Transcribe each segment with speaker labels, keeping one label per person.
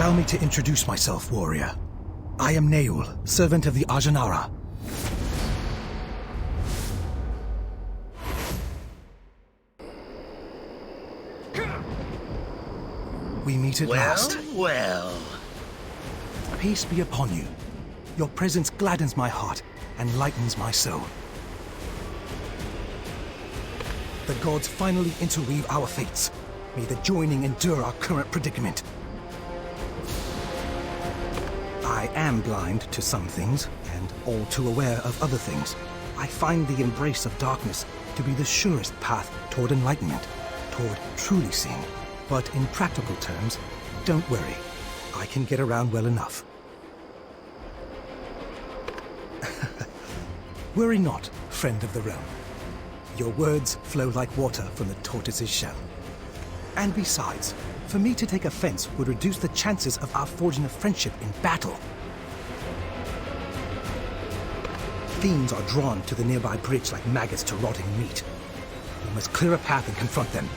Speaker 1: Allow me to introduce myself, warrior. I am Neul, servant of the Ajanara. We meet at last.
Speaker 2: Well.
Speaker 1: Peace be upon you. Your presence gladdens my heart and lightens my soul. The gods finally interweave our fates. May the joining endure our current predicament. I am blind to some things, and all too aware of other things. I find the embrace of darkness to be the surest path toward enlightenment, toward truly seeing. But in practical terms, don't worry. I can get around well enough. Worry not, friend of the realm. Your words flow like water from the tortoise's shell. And besides, for me to take offense would reduce the chances of our forging a friendship in battle. Fiends are drawn to the nearby bridge like maggots to rotting meat. We must clear a path and confront them.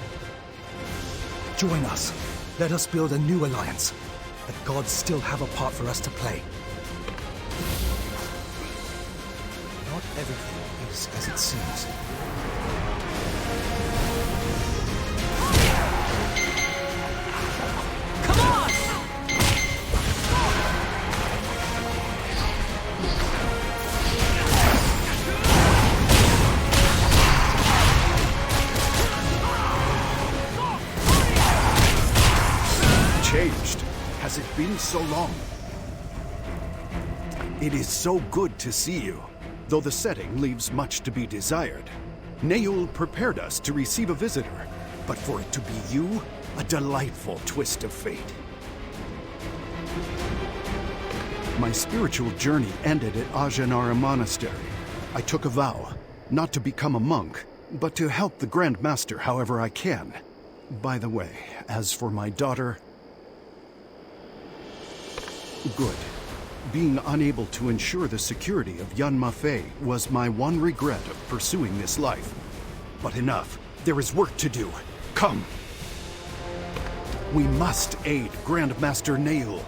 Speaker 1: Join us. Let us build a new alliance. The gods still have a part for us to play. Not everything is as it seems.
Speaker 2: Changed. Has it been so long? It is so good to see you, though the setting leaves much to be desired. Neul prepared us to receive a visitor, but for it to be you, a delightful twist of fate. My spiritual journey ended at Ajanara Monastery. I took a vow, not to become a monk, but to help the Grand Master however I can. By the way, as for my daughter, good. Being unable to ensure the security of Yan Mafei was my one regret of pursuing this life. But enough. There is work to do. Come. We must aid Grandmaster Neul.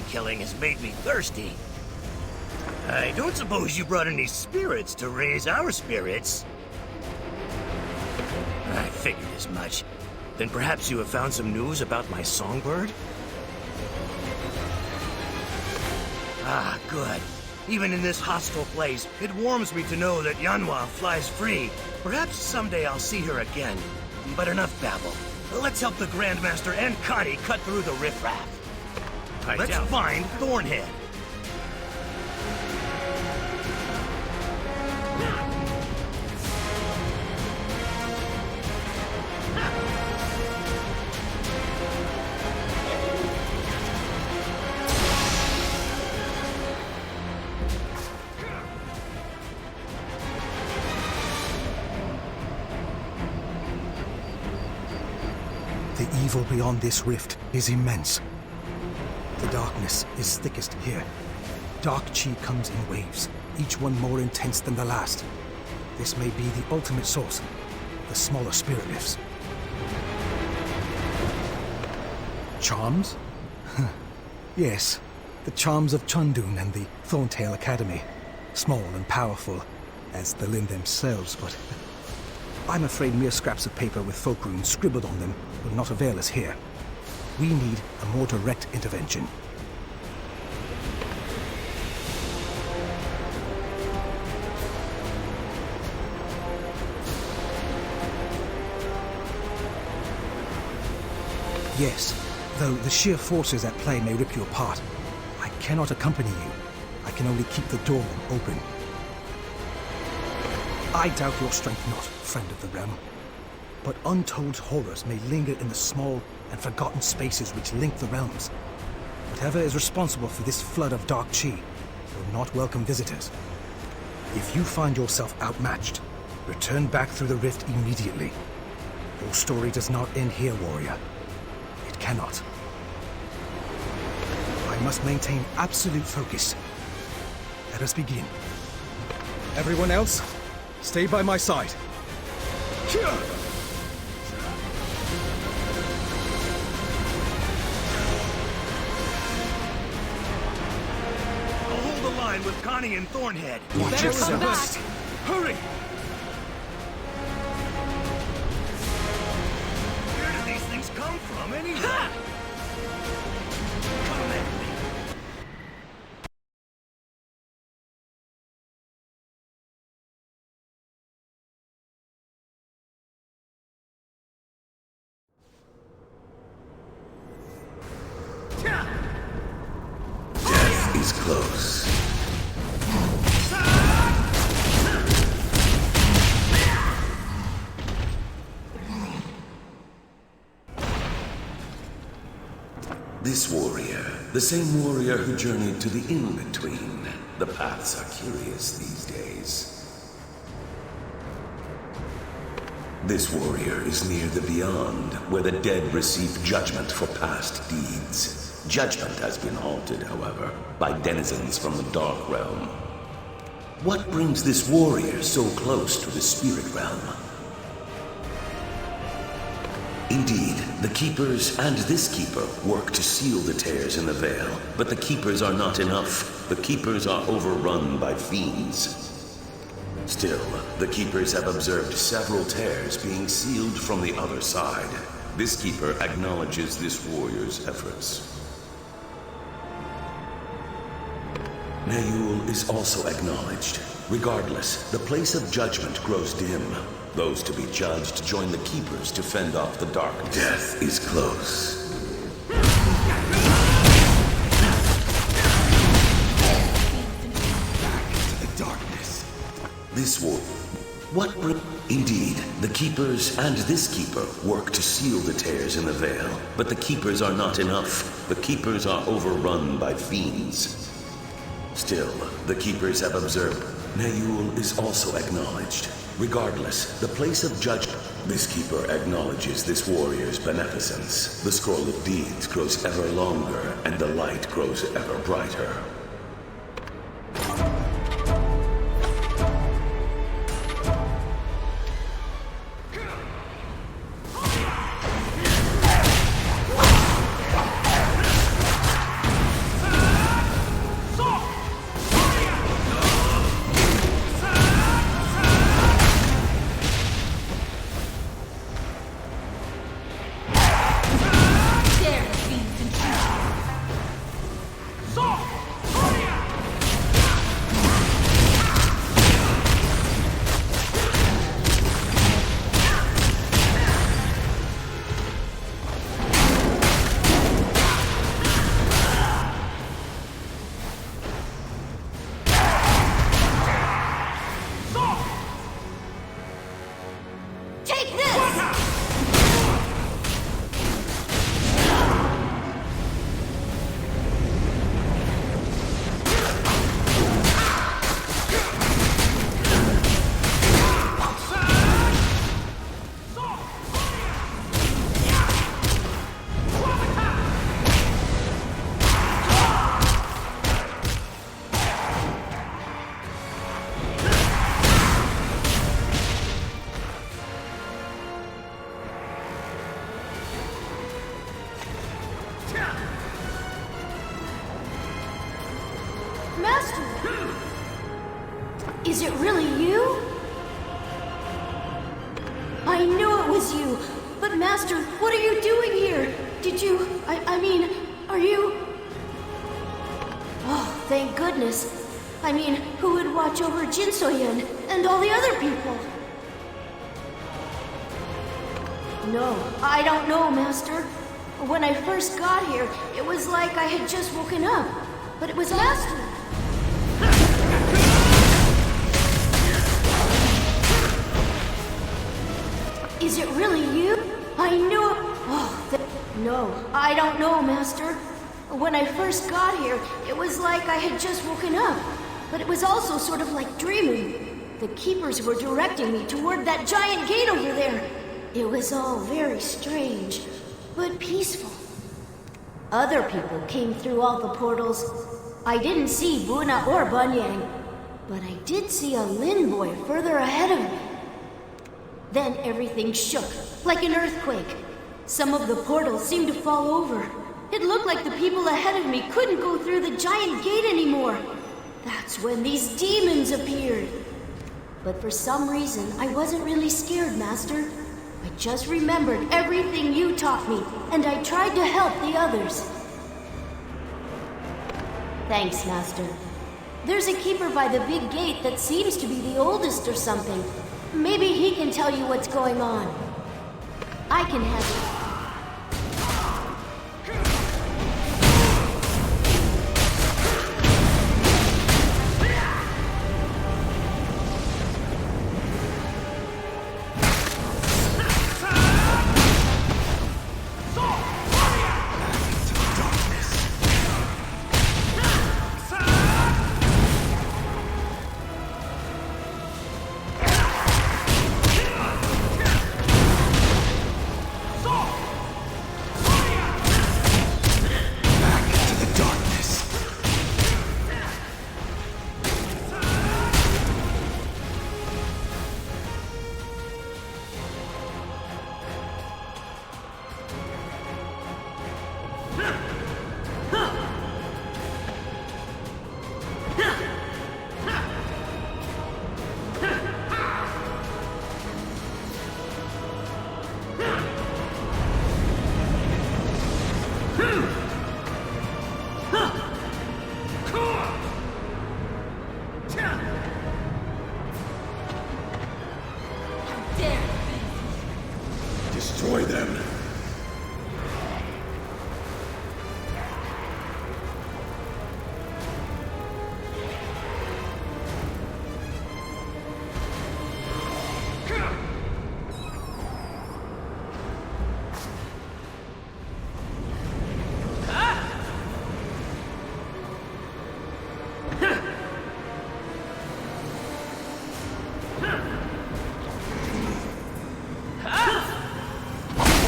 Speaker 3: Killing has made me thirsty. I don't suppose you brought any spirits to raise our spirits. I figured as much. Then perhaps you have found some news about my songbird? Ah, good. Even in this hostile place, it warms me to know that Yanhua flies free. Perhaps someday I'll see her again. But enough babble. Let's help the Grandmaster and Connie cut through the riffraff. Let's find Thornhead.
Speaker 1: The evil beyond this rift is immense. The darkness is thickest here. Dark chi comes in waves, each one more intense than the last. This may be the ultimate source, the smaller spirit rifts. Charms? Yes, the charms of Chundun and the Thorntail Academy. Small and powerful, as the Lin themselves, but I'm afraid mere scraps of paper with folk runes scribbled on them will not avail us here. We need a more direct intervention. Yes, though the sheer forces at play may rip you apart. I cannot accompany you. I can only keep the door open. I doubt your strength not, friend of the realm. But untold horrors may linger in the small and forgotten spaces which link the realms. Whatever is responsible for this flood of dark chi will not welcome visitors. If you find yourself outmatched, return back through the rift immediately. Your story does not end here, warrior. It cannot. I must maintain absolute focus. Let us begin. Everyone else, stay by my side.
Speaker 3: With Connie and Thornhead.
Speaker 2: Watch yourselves.
Speaker 3: Hurry! Where do these things come from anyway?
Speaker 4: close. This warrior, the same warrior who journeyed to the in-between. The paths are curious these days. This warrior is near the beyond, where the dead receive judgment for past deeds. Judgment has been halted, however, by denizens from the Dark Realm. What brings this warrior so close to the Spirit Realm? Indeed, the Keepers and this Keeper work to seal the tears in the veil, but the Keepers are not enough. The Keepers are overrun by fiends. Still, the Keepers have observed several tears being sealed from the other side. This Keeper acknowledges this warrior's efforts. Nayul is also acknowledged. Regardless, the place of judgment grows dim. Those to be judged join the Keepers to fend off the darkness. Death is close.
Speaker 2: Back into the darkness.
Speaker 4: This war... Indeed, the Keepers and this Keeper work to seal the tears in the veil, but the Keepers are not enough. The Keepers are overrun by fiends. Still, the Keepers have observed. Nayul is also acknowledged. Regardless, the place of judgment. This Keeper acknowledges this warrior's beneficence. The scroll of deeds grows ever longer, and the light grows ever brighter.
Speaker 5: Is it really you? I knew it was you. But Master, what are you doing here? Did you... I mean, are you... Oh, thank goodness. I mean, who would watch over Jinsoyun and all the other people? No, I don't know, Master. When I first got here, it was like I had just woken up. But it was Master. Is it really you? I knew it. Oh, no, I don't know, Master. When I first got here, it was like I had just woken up. But it was also sort of like dreaming. The Keepers were directing me toward that giant gate over there. It was all very strange, but peaceful. Other people came through all the portals. I didn't see Buna or Bunyang, but I did see a Lin boy further ahead of me. Then everything shook, like an earthquake. Some of the portals seemed to fall over. It looked like the people ahead of me couldn't go through the giant gate anymore. That's when these demons appeared. But for some reason, I wasn't really scared, Master. I just remembered everything you taught me, and I tried to help the others. Thanks, Master. There's a keeper by the big gate that seems to be the oldest or something. Maybe he can tell you what's going on. I can have it.
Speaker 4: destroy them.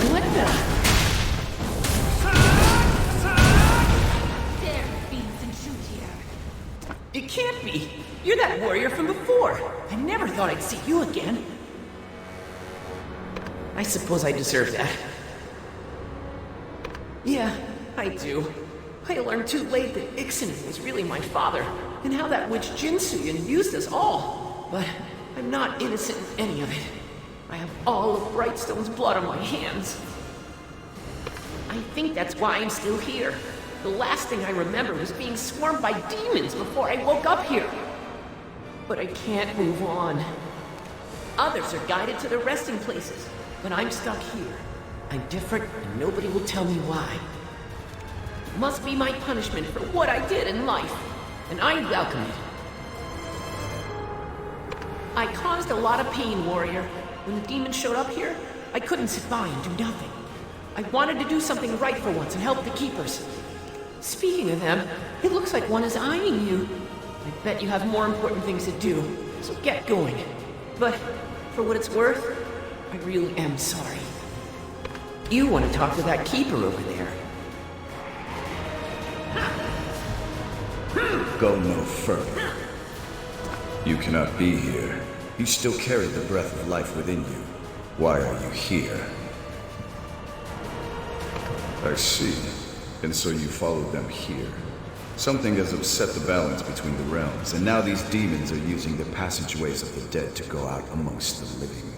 Speaker 6: What the? There, Phoenix and Shoot here. It can't be. You're that warrior from before. I never thought I'd see you again. I suppose I deserve that. Yeah, I do. I learned too late that Ixanin was really my father, and how that witch Jinsuyan used us all. But I'm not innocent in any of it. I have all of Brightstone's blood on my hands. I think that's why I'm still here. The last thing I remember was being swarmed by demons before I woke up here. But I can't move on. Others are guided to their resting places, but I'm stuck here. I'm different, and nobody will tell me why. It must be my punishment for what I did in life, and I welcome it. I caused a lot of pain, warrior. When the demons showed up here, I couldn't sit by and do nothing. I wanted to do something right for once and help the Keepers. Speaking of them, it looks like one is eyeing you. I bet you have more important things to do, so get going. But, for what it's worth, I really am sorry. You want to talk to that Keeper over there.
Speaker 7: Go no further. You cannot be here. You still carry the breath of life within you. Why are you here? I see. And so you followed them here. Something has upset the balance between the realms, and now these demons are using the passageways of the dead to go out amongst the living.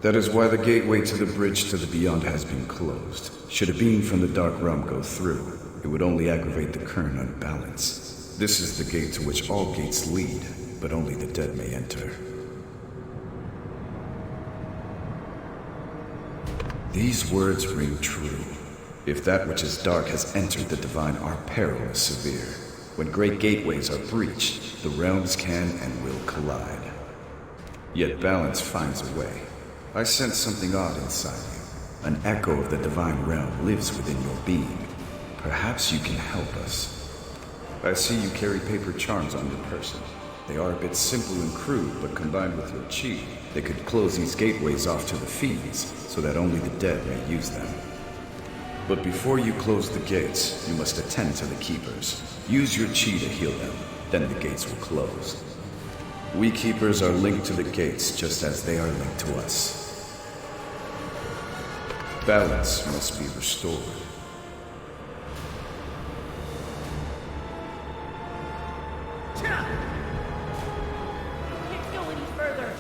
Speaker 7: That is why the gateway to the bridge to the beyond has been closed. Should a being from the Dark Realm go through, it would only aggravate the current unbalance. This is the gate to which all gates lead, but only the dead may enter. These words ring true. If that which is dark has entered the divine, our peril is severe. When great gateways are breached, the realms can and will collide. Yet balance finds a way. I sense something odd inside you. An echo of the divine realm lives within your being. Perhaps you can help us. I see you carry paper charms on your person. They are a bit simple and crude, but combined with your chi, they could close these gateways off to the fiends, so that only the dead may use them. But before you close the gates, you must attend to the Keepers. Use your chi to heal them, then the gates will close. We Keepers are linked to the gates just as they are linked to us. Balance must be restored.
Speaker 6: Can't go any further.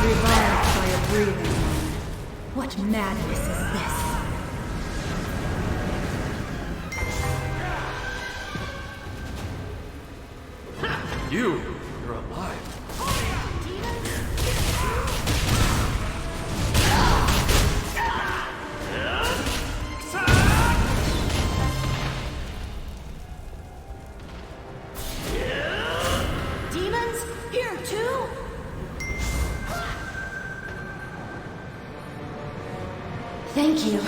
Speaker 8: Revived by a breathing. What madness is this?
Speaker 3: You're alive.
Speaker 5: Demons? Here too? Thank you.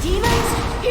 Speaker 5: Demons?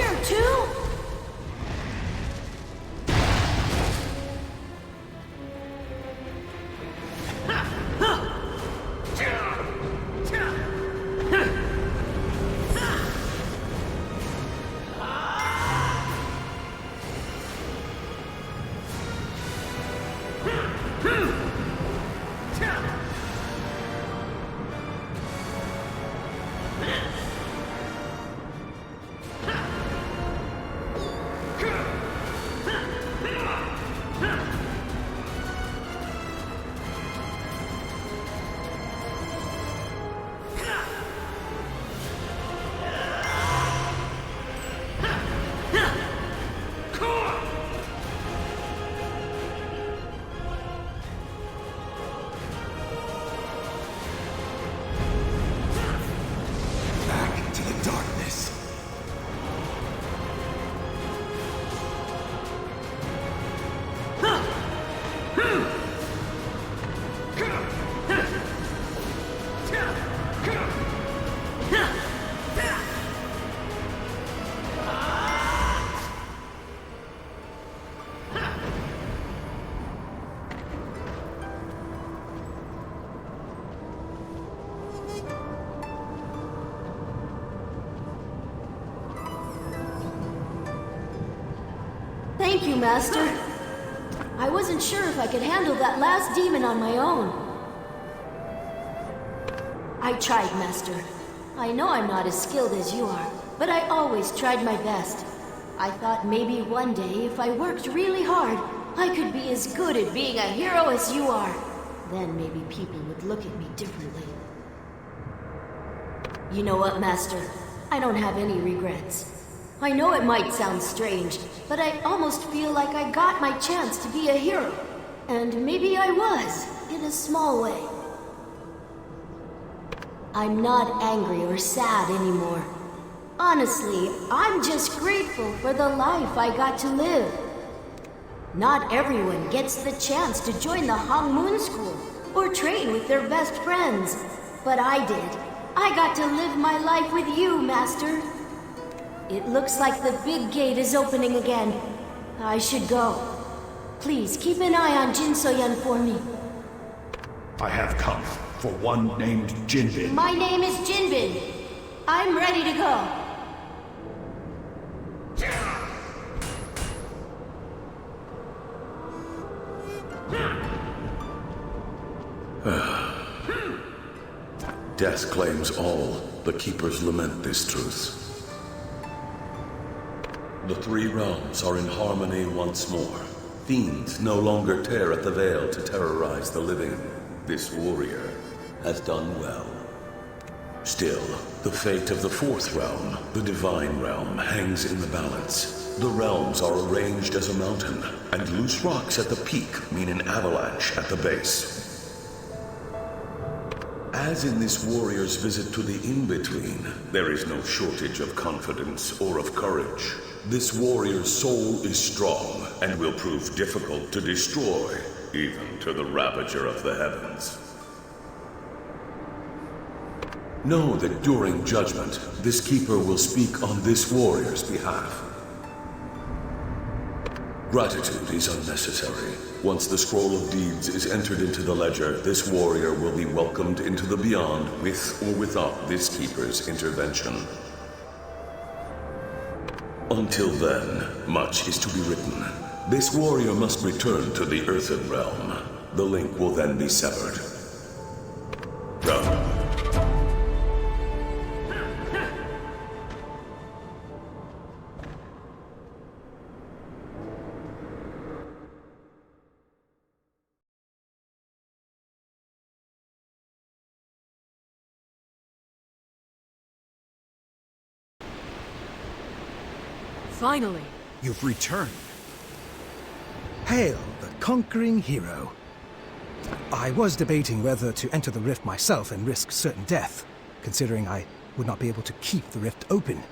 Speaker 5: Thank you, Master. I wasn't sure if I could handle that last demon on my own. I tried, Master. I know I'm not as skilled as you are, but I always tried my best. I thought maybe one day, if I worked really hard, I could be as good at being a hero as you are. Then maybe people would look at me differently. You know what, Master? I don't have any regrets. I know it might sound strange, but I almost feel like I got my chance to be a hero. And maybe I was, in a small way. I'm not angry or sad anymore. Honestly, I'm just grateful for the life I got to live. Not everyone gets the chance to join the Hong Moon School or train with their best friends. But I did. I got to live my life with you, Master. It looks like the big gate is opening again. I should go. Please keep an eye on Jin So-yun for me.
Speaker 2: I have come for one named Jinbin.
Speaker 5: My name is Jinbin. I'm ready to go.
Speaker 4: Death claims all. The Keepers lament this truth. The three realms are in harmony once more. Fiends no longer tear at the veil to terrorize the living. This warrior has done well. Still, the fate of the fourth realm, the Divine Realm, hangs in the balance. The realms are arranged as a mountain, and loose rocks at the peak mean an avalanche at the base. As in this warrior's visit to the In-Between, there is no shortage of confidence or of courage. This warrior's soul is strong and will prove difficult to destroy, even to the Ravager of the Heavens. Know that during judgment, this Keeper will speak on this warrior's behalf. Gratitude is unnecessary. Once the Scroll of Deeds is entered into the ledger, this warrior will be welcomed into the Beyond with or without this Keeper's intervention. Until then, much is to be written. This warrior must return to the Earthen Realm. The link will then be severed. Go.
Speaker 6: Finally.
Speaker 2: You've returned.
Speaker 1: Hail the conquering hero. I was debating whether to enter the rift myself and risk certain death, considering I would not be able to keep the rift open.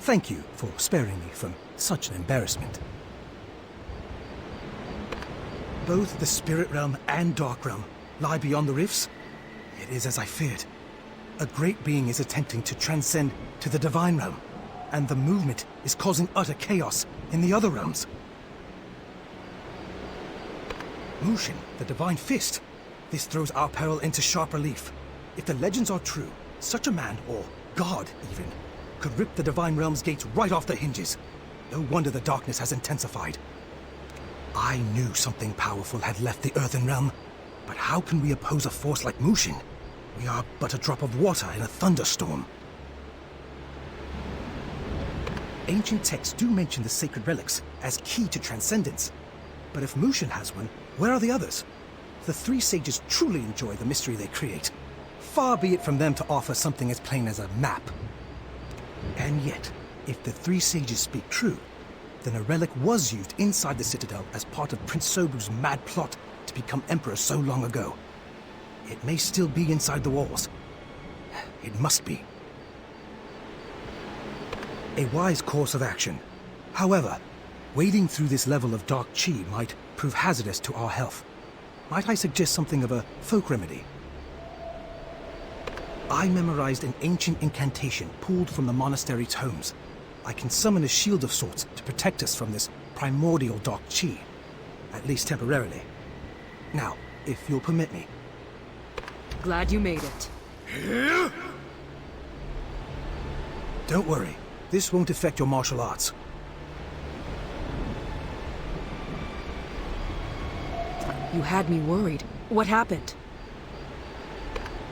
Speaker 1: Thank you for sparing me from such an embarrassment. Both the Spirit Realm and Dark Realm lie beyond the rifts. It is as I feared. A great being is attempting to transcend to the Divine Realm, and the movement is causing utter chaos in the other realms. Mushin, the Divine Fist. This throws our peril into sharp relief. If the legends are true, such a man, or god even, could rip the Divine Realm's gates right off the hinges. No wonder the darkness has intensified. I knew something powerful had left the Earthen Realm, but how can we oppose a force like Mushin? We are but a drop of water in a thunderstorm. Ancient texts do mention the sacred relics as key to transcendence. But if Mushin has one, where are the others? The three sages truly enjoy the mystery they create. Far be it from them to offer something as plain as a map. And yet, if the three sages speak true, then a relic was used inside the Citadel as part of Prince Sobu's mad plot to become Emperor so long ago. It may still be inside the walls. It must be. A wise course of action. However, wading through this level of dark chi might prove hazardous to our health. Might I suggest something of a folk remedy? I memorized an ancient incantation pulled from the monastery tomes. I can summon a shield of sorts to protect us from this primordial dark chi, at least temporarily. Now, if you'll permit me.
Speaker 6: Glad you made it.
Speaker 1: Don't worry. This won't affect your martial arts.
Speaker 9: You had me worried. What happened?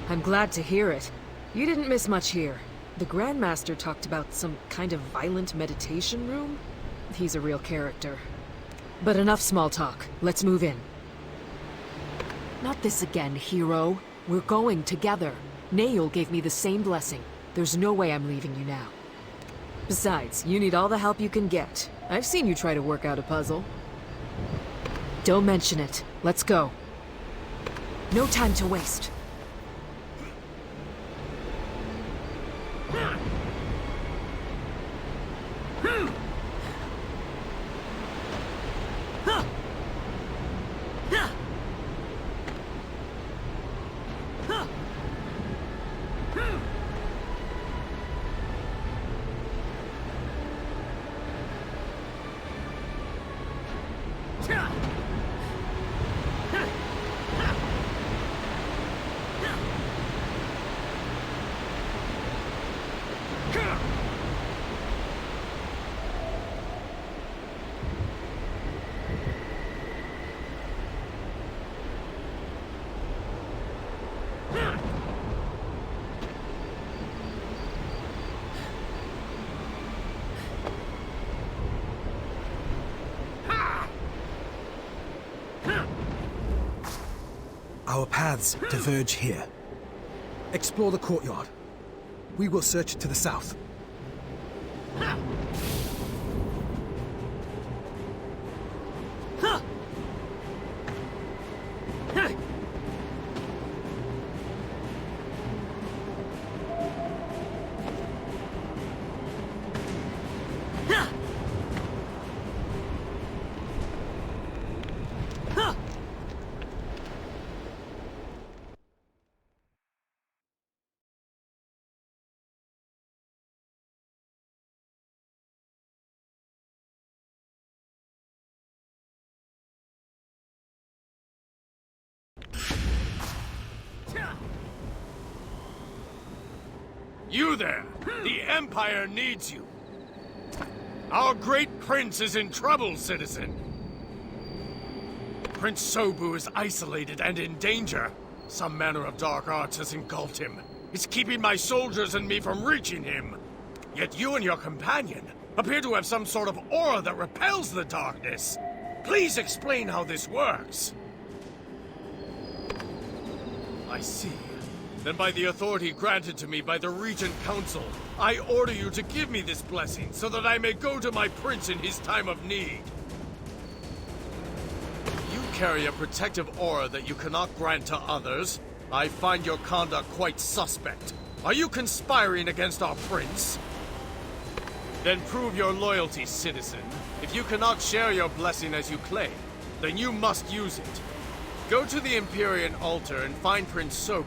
Speaker 9: I'm glad to hear it. You didn't miss much here. The Grandmaster talked about some kind of violent meditation room. He's a real character. But enough small talk. Let's move in. Not this again, hero. We're going together. Naeul gave me the same blessing. There's no way I'm leaving you now. Besides, you need all the help you can get. I've seen you try to work out a puzzle. Don't mention it. Let's go. No time to waste.
Speaker 1: Our paths diverge here. Explore the courtyard. We will search to the south.
Speaker 10: You there! The Empire needs you! Our great prince is in trouble, citizen! Prince Sobu is isolated and in danger. Some manner of dark arts has engulfed him. It's keeping my soldiers and me from reaching him. Yet you and your companion appear to have some sort of aura that repels the darkness. Please explain how this works. I see. Then by the authority granted to me by the Regent Council, I order you to give me this blessing so that I may go to my prince in his time of need. You carry a protective aura that you cannot grant to others. I find your conduct quite suspect. Are you conspiring against our prince? Then prove your loyalty, citizen. If you cannot share your blessing as you claim, then you must use it. Go to the Empyrean altar and find Prince Sobu.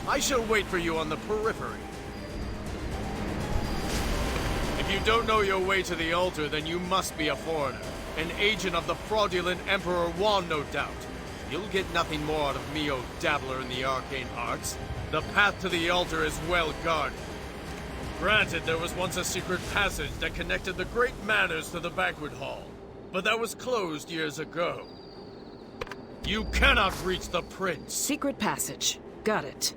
Speaker 10: I shall wait for you on the periphery. If you don't know your way to the altar, then you must be a foreigner. An agent of the fraudulent Emperor Wan, no doubt. You'll get nothing more out of me, O dabbler in the arcane arts. The path to the altar is well guarded. Granted, there was once a secret passage that connected the great manors to the banquet hall, but that was closed years ago. You cannot reach the prince.
Speaker 9: Secret passage. Got it.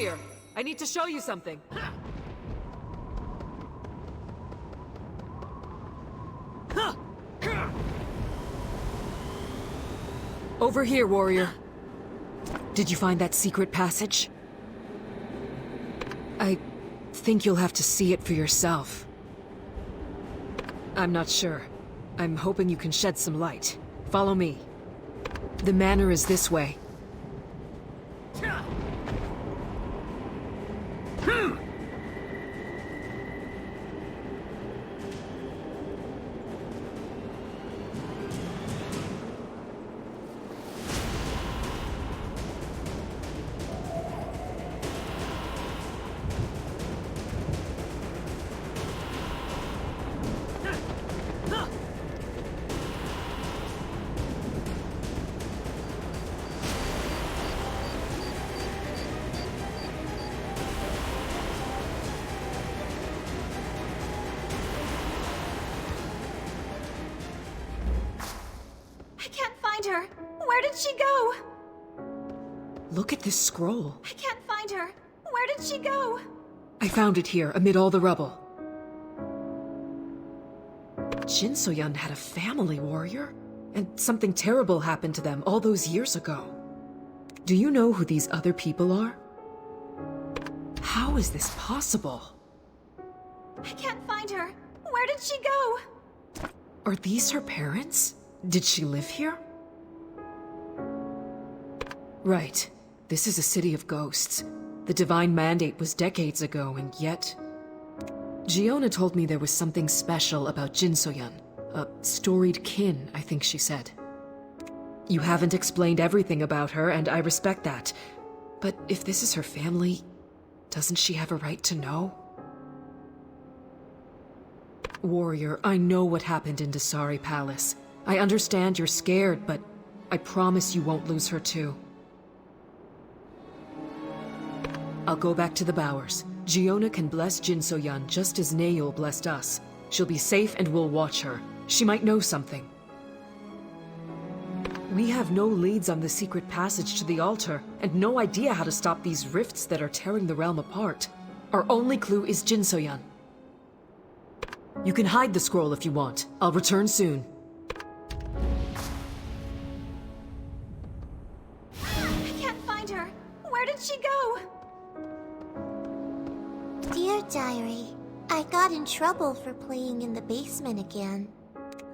Speaker 9: Warrior, I need to show you something. Over here, Warrior. Did you find that secret passage? I think you'll have to see it for yourself. I'm not sure. I'm hoping you can shed some light. Follow me. The manor is this way.
Speaker 5: I can't find her. Where did she go?
Speaker 9: Look at this scroll.
Speaker 5: I can't find her. Where did she go?
Speaker 9: I found it here, amid all the rubble. Jin Soyun had a family, Warrior, and something terrible happened to them all those years ago. Do you know who these other people are? How is this possible?
Speaker 5: I can't find her. Where did she go?
Speaker 9: Are these her parents? Did she live here? Right. This is a city of ghosts. The Divine Mandate was decades ago, and yet... Giona told me there was something special about Jin Soyun. A storied kin, I think she said. You haven't explained everything about her, and I respect that. But if this is her family, doesn't she have a right to know? Warrior, I know what happened in Dasari Palace. I understand you're scared, but I promise you won't lose her too. I'll go back to the Bowers. Giona can bless Jin Soyun just as Neil blessed us. She'll be safe and we'll watch her. She might know something. We have no leads on the secret passage to the altar, and no idea how to stop these rifts that are tearing the realm apart. Our only clue is Jin Soyun. You can hide the scroll if you want. I'll return soon.
Speaker 5: I can't find her. Where did she go?
Speaker 11: Dear Diary, I got in trouble for playing in the basement again.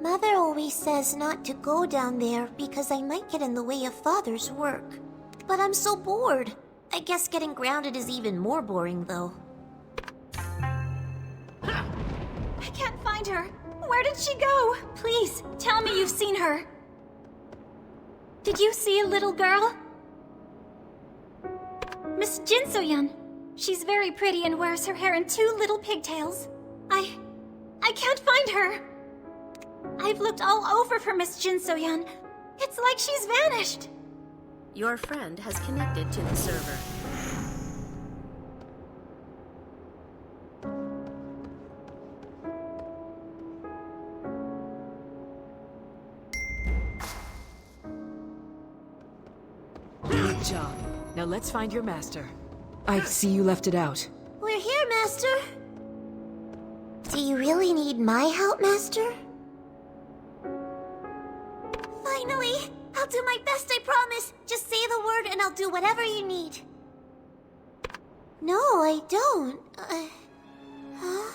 Speaker 11: Mother always says not to go down there because I might get in the way of Father's work. But I'm so bored. I guess getting grounded is even more boring, though.
Speaker 5: I can't find her. Where did she go? Please, tell me you've seen her. Did you see a little girl? Miss Jin Soyun. She's very pretty and wears her hair in 2 little pigtails. I can't find her. I've looked all over for Miss Jin Soyun. It's like she's vanished.
Speaker 12: Your friend has connected to the server.
Speaker 9: Good job. Now let's find your master. I see you left it out.
Speaker 11: We're here, Master. Do you really need my help, Master? Finally! I'll do my best, I promise! Just say the word and I'll do whatever you need. No, I don't. Huh?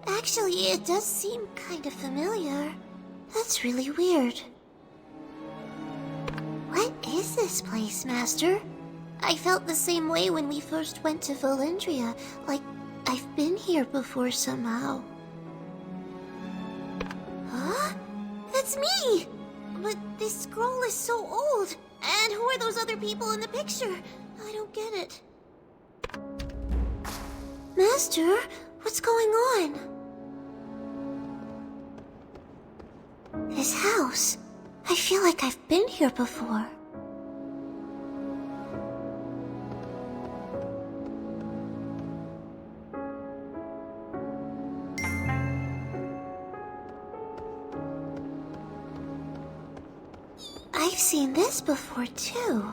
Speaker 11: Actually, it does seem kind of familiar. That's really weird. What is this place, Master? I felt the same way when we first went to Valendria, like I've been here before somehow. Huh? That's me! But this scroll is so old! And who are those other people in the picture? I don't get it. Master, what's going on? This house. I feel like I've been here before. I've seen this before, too.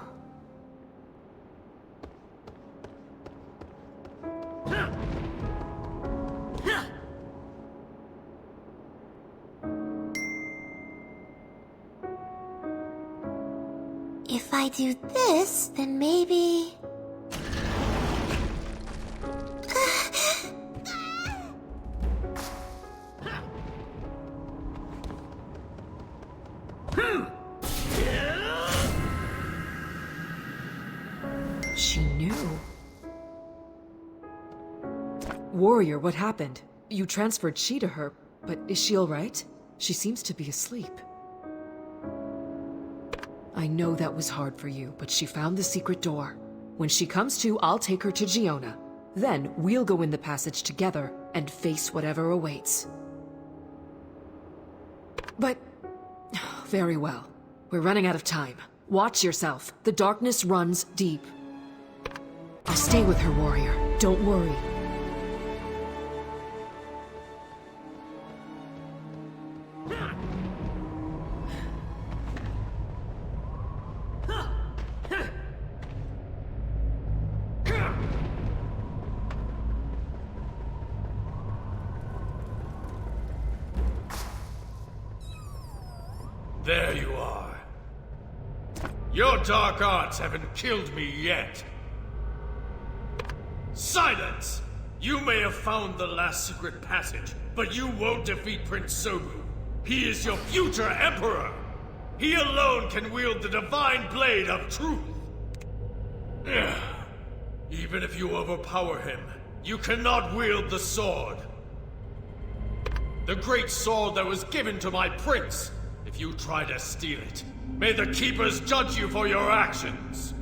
Speaker 11: If I do this, then maybe...
Speaker 9: She knew. Warrior, what happened? You transferred Chi to her, but is she alright? She seems to be asleep. I know that was hard for you, but she found the secret door. When she comes to, I'll take her to Giona. Then we'll go in the passage together and face whatever awaits. But... very well. We're running out of time. Watch yourself. The darkness runs deep. I'll stay with her, Warrior. Don't worry.
Speaker 10: There you are. Your dark arts haven't killed me yet. Silence! You may have found the last secret passage, but you won't defeat Prince Sobu. He is your future Emperor! He alone can wield the divine blade of truth! Even if you overpower him, you cannot wield the sword. The great sword that was given to my prince. If you try to steal it, may the Keepers judge you for your actions!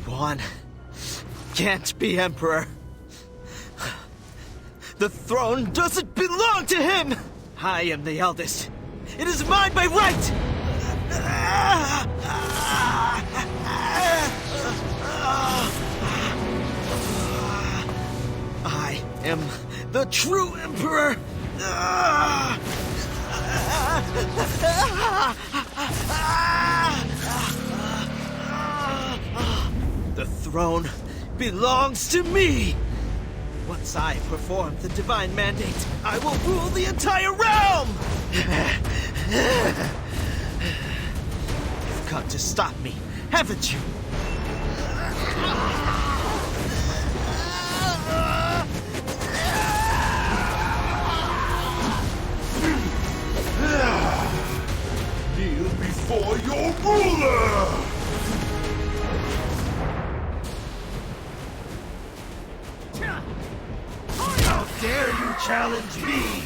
Speaker 13: Juan can't be Emperor. The throne doesn't belong to him! I am the eldest. It is mine by right! I am the true Emperor! The throne belongs to me! Once I perform the divine mandate, I will rule the entire realm! You've come to stop me, haven't you?
Speaker 14: Kneel before your ruler! How dare you challenge me?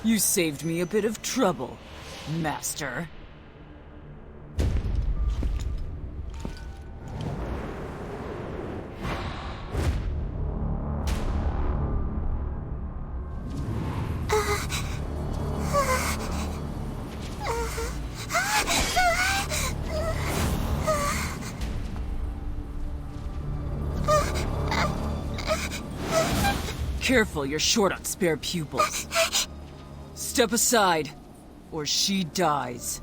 Speaker 15: You saved me a bit of trouble, Master. Careful, you're short on spare pupils. Step aside, or she dies.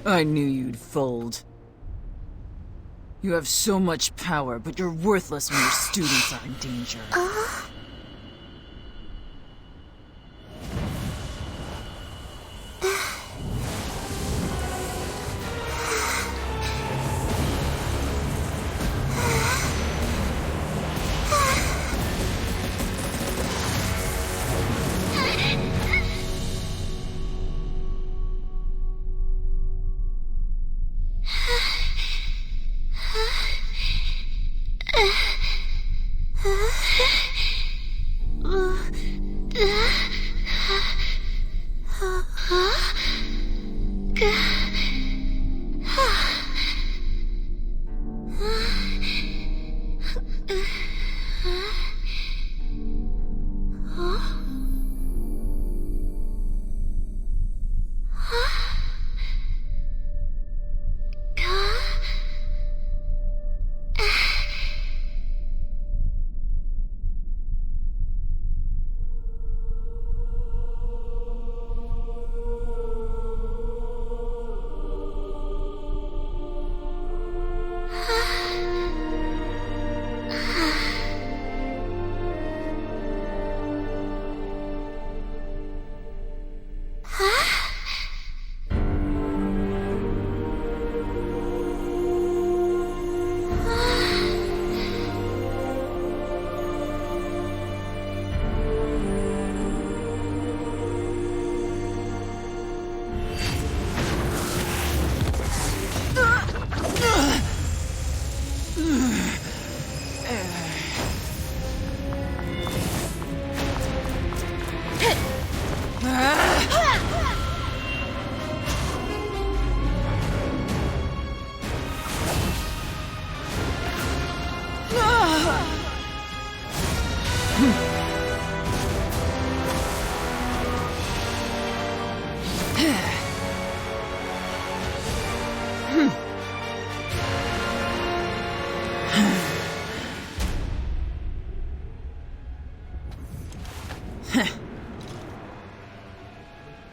Speaker 15: I knew you'd fold. You have so much power, but you're worthless when your students are in danger.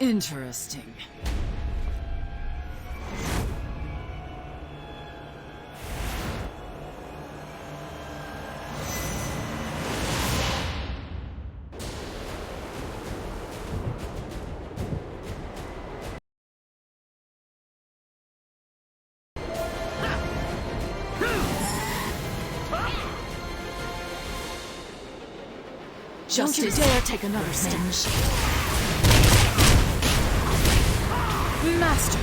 Speaker 15: Interesting. Don't you dare take another step. Master.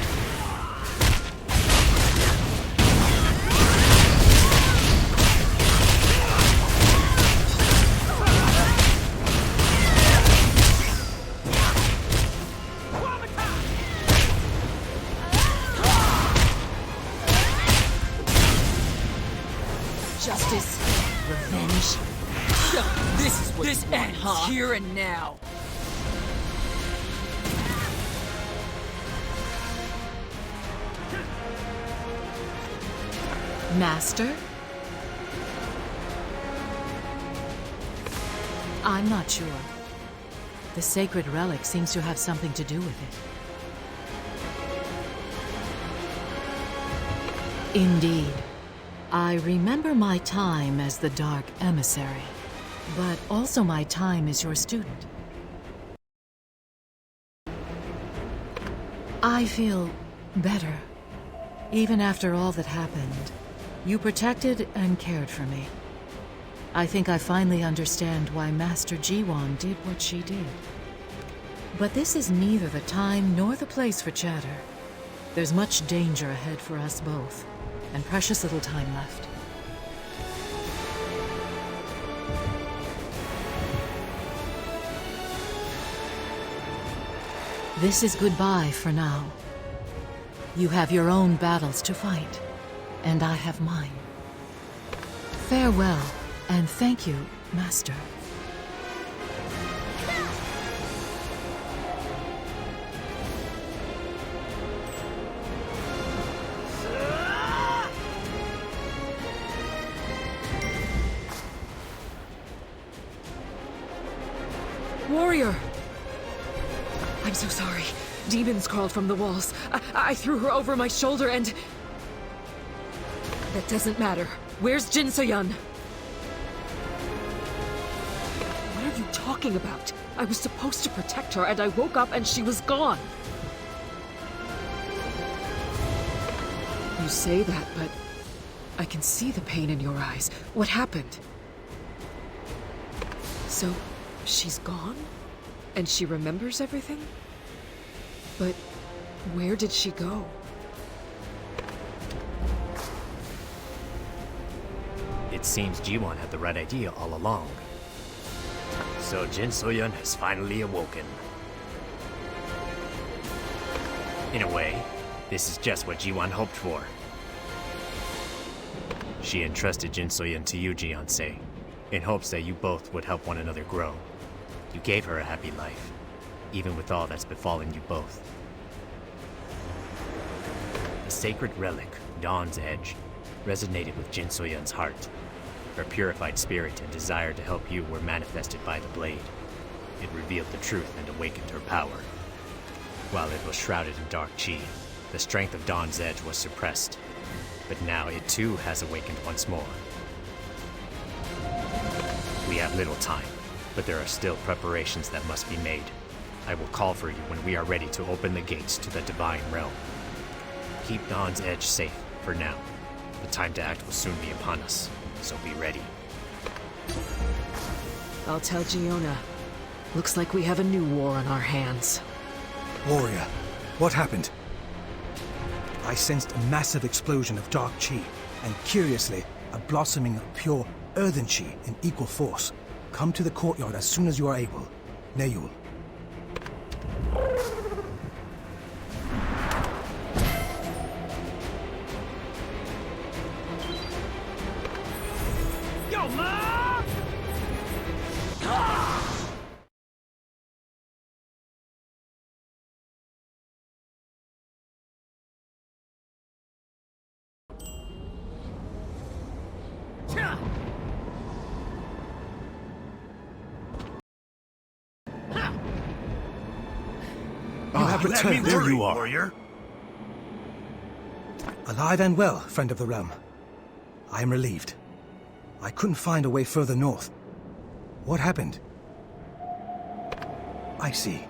Speaker 15: Justice, revenge. This is what this ends here and now. Master?
Speaker 16: I'm not sure. The sacred relic seems to have something to do with it. Indeed. I remember my time as the Dark Emissary, but also my time as your student. I feel better. Even after all that happened, you protected and cared for me. I think I finally understand why Master Jiwan did what she did. But this is neither the time nor the place for chatter. There's much danger ahead for us both, and precious little time left. This is goodbye for now. You have your own battles to fight, and I have mine. Farewell, and thank you, Master.
Speaker 9: Warrior! I'm so sorry. Demons crawled from the walls. I threw her over my shoulder and... That doesn't matter. Where's Jin Soyun? What are you talking about? I was supposed to protect her and I woke up and she was gone. You say that, but I can see the pain in your eyes. What happened? So, she's gone? And she remembers everything? But where did she go?
Speaker 17: It seems Jiwan had the right idea all along. So Jin Soyun has finally awoken. In a way, this is just what Jiwan hoped for. She entrusted Jin Soyun to you, Jiansei, in hopes that you both would help one another grow. You gave her a happy life, even with all that's befallen you both. The sacred relic, Dawn's Edge, resonated with Jin Soyun's heart. Her purified spirit and desire to help you were manifested by the blade. It revealed the truth and awakened her power. While it was shrouded in dark chi, the strength of Dawn's Edge was suppressed. But now it too has awakened once more. We have little time, but there are still preparations that must be made. I will call for you when we are ready to open the gates to the Divine Realm. Keep Dawn's Edge safe for now. The time to act will soon be upon us, so be ready.
Speaker 9: I'll tell Giona. Looks like we have a new war on our hands.
Speaker 1: Warrior, what happened? I sensed a massive explosion of dark chi, and curiously, a blossoming of pure earthen chi in equal force. Come to the courtyard as soon as you are able. Neyul.
Speaker 14: Yo, Ma!
Speaker 1: have
Speaker 14: You had me
Speaker 1: returned.
Speaker 14: worried, there you are. Warrior.
Speaker 1: Alive and well, friend of the realm. I am relieved. I couldn't find a way further north. What happened? I see.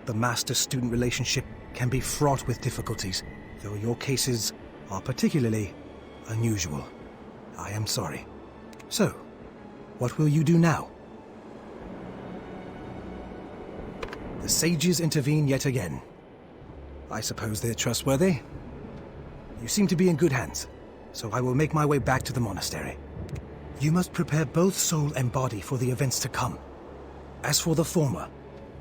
Speaker 1: The master-student relationship can be fraught with difficulties, though your cases are particularly unusual. I am sorry. So, what will you do now? The sages intervene yet again. I suppose they're trustworthy? You seem to be in good hands, so I will make my way back to the monastery. You must prepare both soul and body for the events to come. As for the former,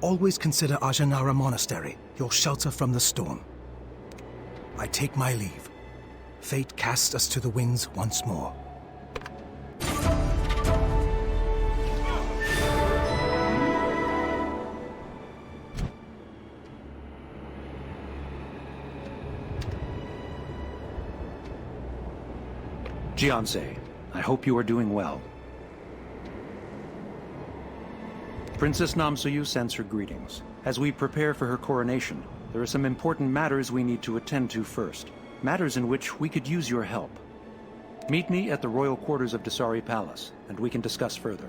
Speaker 1: always consider Ajanara Monastery your shelter from the storm. I take my leave. Fate casts us to the winds once more.
Speaker 18: Jianse, I hope you are doing well. Princess Namsoyu sends her greetings. As we prepare for her coronation, there are some important matters we need to attend to first. Matters in which we could use your help. Meet me at the royal quarters of Dasari Palace, and we can discuss further.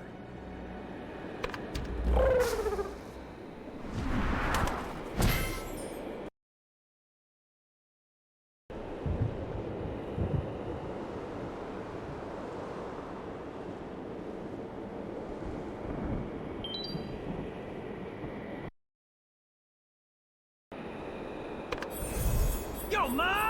Speaker 14: Yo, Ma!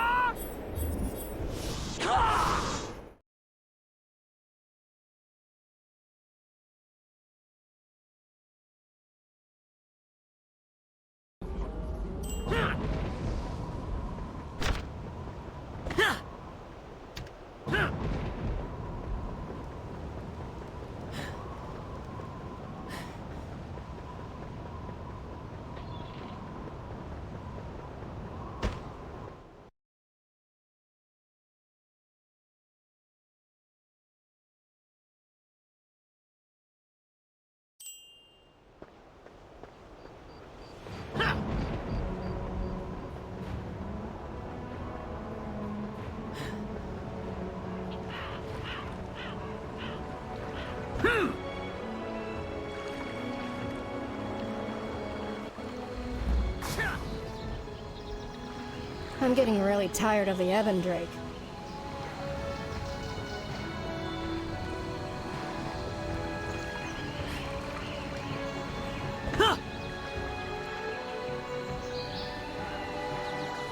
Speaker 19: I'm getting really tired of the Evandrake.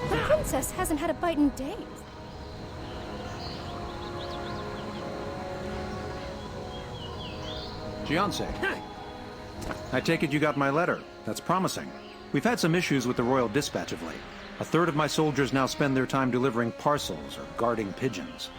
Speaker 19: The princess hasn't had a bite in days.
Speaker 18: Jianse, I take it you got my letter. That's promising. We've had some issues with the royal dispatch of late. A third of my soldiers now spend their time delivering parcels or guarding pigeons.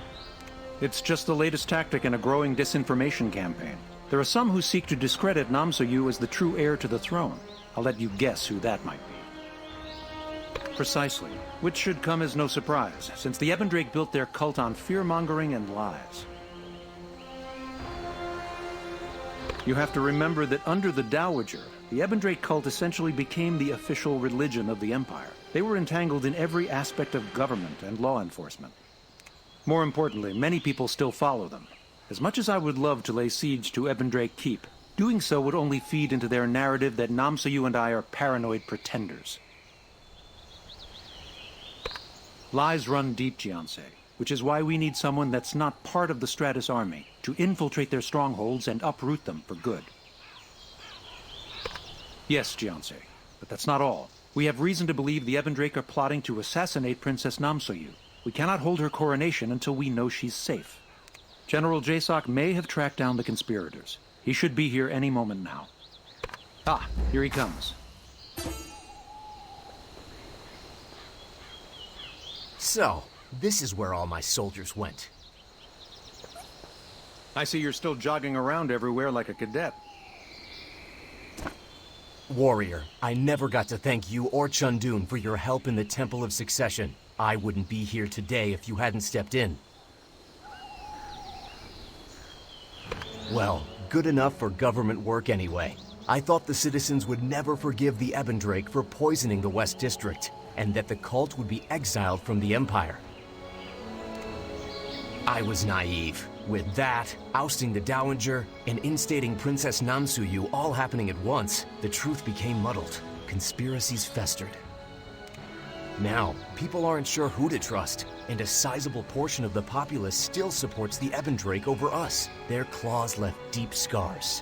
Speaker 18: It's just the latest tactic in a growing disinformation campaign. There are some who seek to discredit Namsoyu as the true heir to the throne. I'll let you guess who that might be. Precisely. Which should come as no surprise, since the Evandrake built their cult on fear-mongering and lies. You have to remember that under the Dowager, the Evandrake cult essentially became the official religion of the Empire. They were entangled in every aspect of government and law enforcement. More importantly, many people still follow them. As much as I would love to lay siege to Evandrake Keep, doing so would only feed into their narrative that Namsoyu and I are paranoid pretenders. Lies run deep, Jianse, which is why we need someone that's not part of the Stratus army to infiltrate their strongholds and uproot them for good. Yes, Jianse, but that's not all. We have reason to believe the Evandrake are plotting to assassinate Princess Namsoyu. We cannot hold her coronation until we know she's safe. General Jasoc may have tracked down the conspirators. He should be here any moment now. Ah, here he comes.
Speaker 20: So, this is where all my soldiers went.
Speaker 18: I see you're still jogging around everywhere like a cadet.
Speaker 20: Warrior, I never got to thank you or Chundun for your help in the Temple of Succession. I wouldn't be here today if you hadn't stepped in. Well, good enough for government work anyway. I thought the citizens would never forgive the Ebendrake for poisoning the West District, and that the cult would be exiled from the Empire. I was naive. With that, ousting the Dowager, and instating Princess Namsuyu all happening at once, the truth became muddled. Conspiracies festered. Now, people aren't sure who to trust, and a sizable portion of the populace still supports the Ebendrake over us. Their claws left deep scars.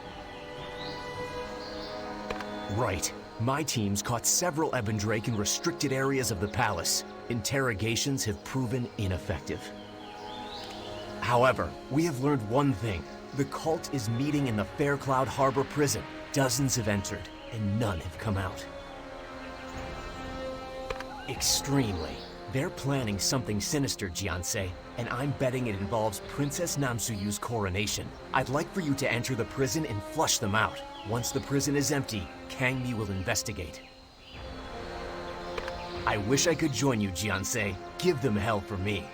Speaker 20: Right. My teams caught several Ebendrake in restricted areas of the palace. Interrogations have proven ineffective. However, we have learned one thing. The cult is meeting in the Faircloud Harbor prison. Dozens have entered, and none have come out. Extremely. They're planning something sinister, Jiansei, and I'm betting it involves Princess Namsuyu's coronation. I'd like for you to enter the prison and flush them out. Once the prison is empty, Kang Mi will investigate. I wish I could join you, Jiansei. Give them hell for me.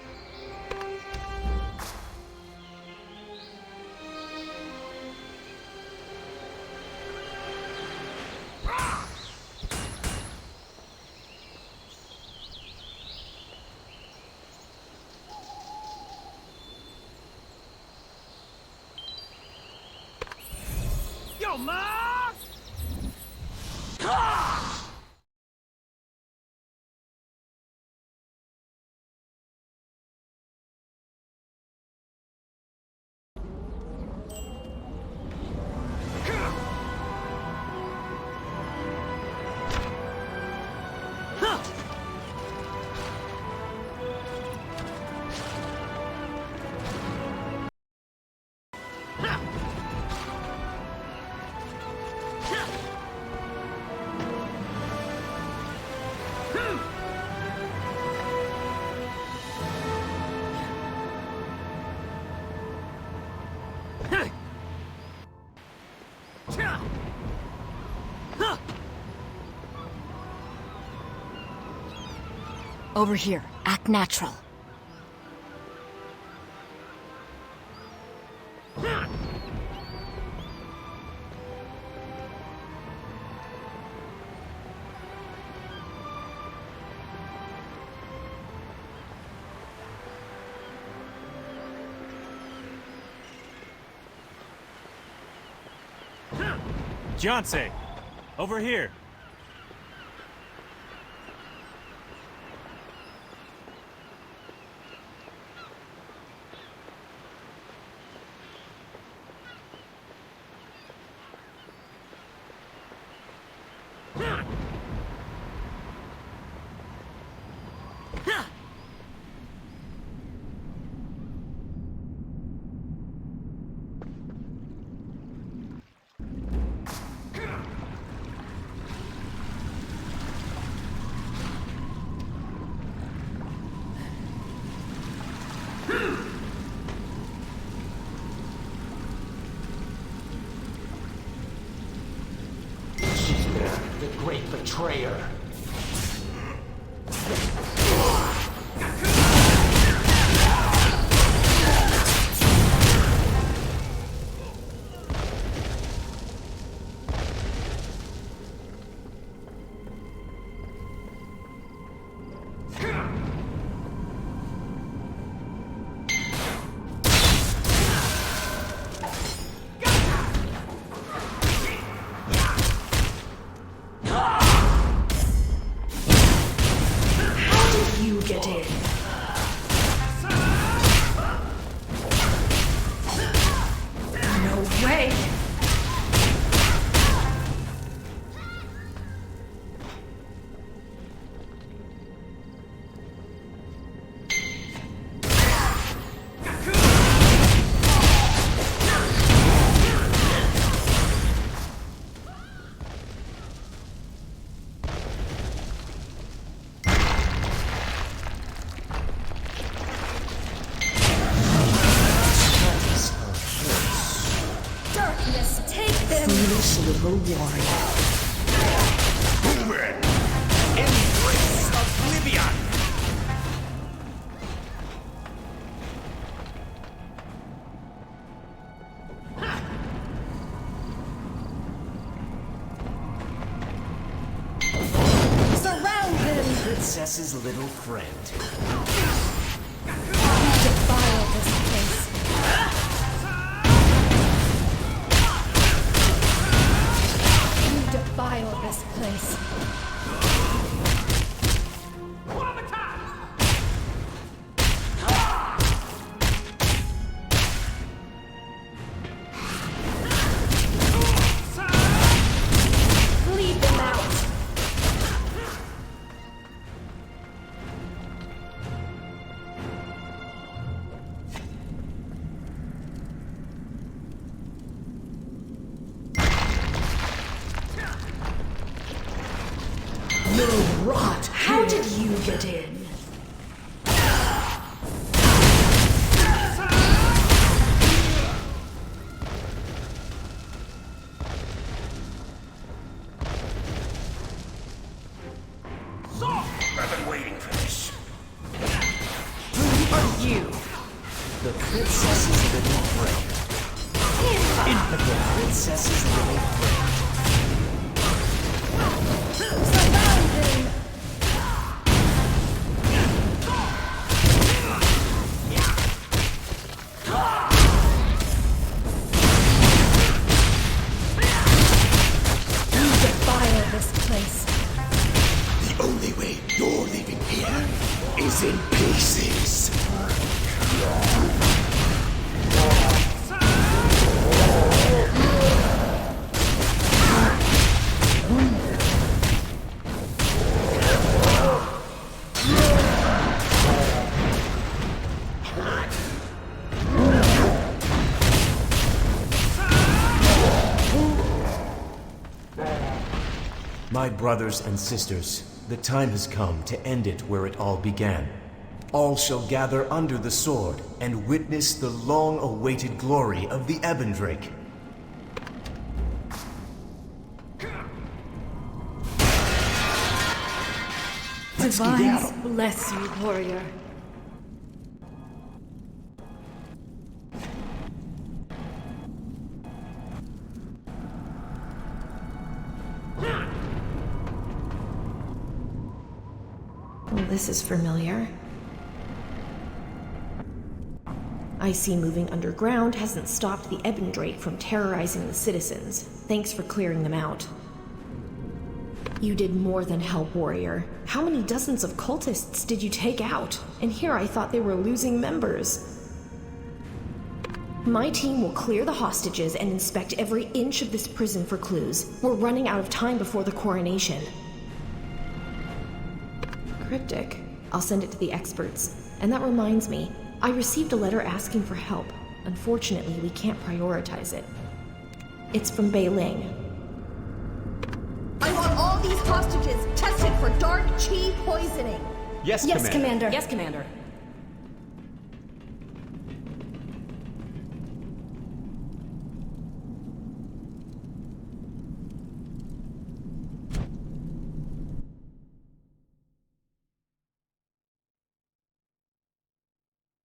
Speaker 14: Yo, Ma!
Speaker 5: Over here. Act natural.
Speaker 17: Jiansei, over here.
Speaker 20: The great betrayer.
Speaker 5: Little warrior.
Speaker 14: Boomer! Embrace Oblivion!
Speaker 20: princess's little friend.
Speaker 19: Defile this place. You defile this place. Lead them out.
Speaker 5: You rot! How did you get in?
Speaker 4: I've been waiting for this.
Speaker 5: Who are you?
Speaker 20: The princess's little friend. The princess's little friend.
Speaker 19: Surround him. You defile this place.
Speaker 4: The only way you're leaving here is in pieces.
Speaker 20: My brothers and sisters, the time has come to end it where it all began. All shall gather under the sword and witness the long-awaited glory of the Ebendrake.
Speaker 19: Divines bless you, warrior.
Speaker 6: Well, this is familiar. I see moving underground hasn't stopped the Ebendrake from terrorizing the citizens. Thanks for clearing them out. You did more than help, warrior. How many dozens of cultists did you take out? And here I thought they were losing members. My team will clear the hostages and inspect every inch of this prison for clues. We're running out of time before the coronation. Cryptic. I'll send it to the experts. And that reminds me, I received a letter asking for help. Unfortunately, we can't prioritize it. It's from Bei Ling.
Speaker 5: I want all these hostages tested for dark chi poisoning.
Speaker 17: Yes,
Speaker 19: Yes, Commander.
Speaker 9: Yes, Commander.